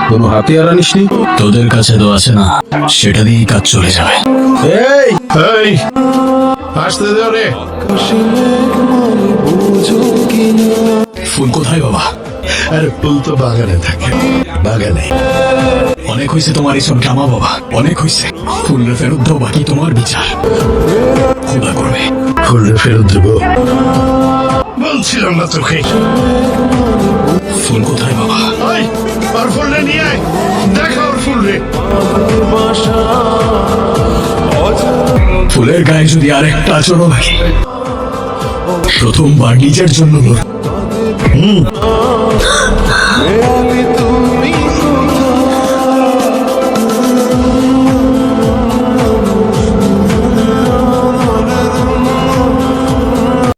কোনো হাতিয়ার আনিসনি? তোদের কাছে তো আছে না, সেটা দিয়েই কাজ চলে যাবে। এই এই আসতে দাও রে। ফুল কোথায় বাবা? আরে ফুল তো বাগানে থাকে, বাগানে। অনেক হয়েছে তোমার এইসব ড্রামা বাবা, অনেক হয়েছে। ফুলের ফেরত দাও, বাকি তোমার বিচার খোদা করবে। ফুল ফেরত দেবো বলছিলাম না তোকে। ফুল কোথায় বাবা? ওই আর ফুলটা নিয়ে আয়, দেখা ওর ফুল রে। ফুলের গায়ে যদি আর একটা আচরণ লাগে, প্রথমবার নিজের জন্য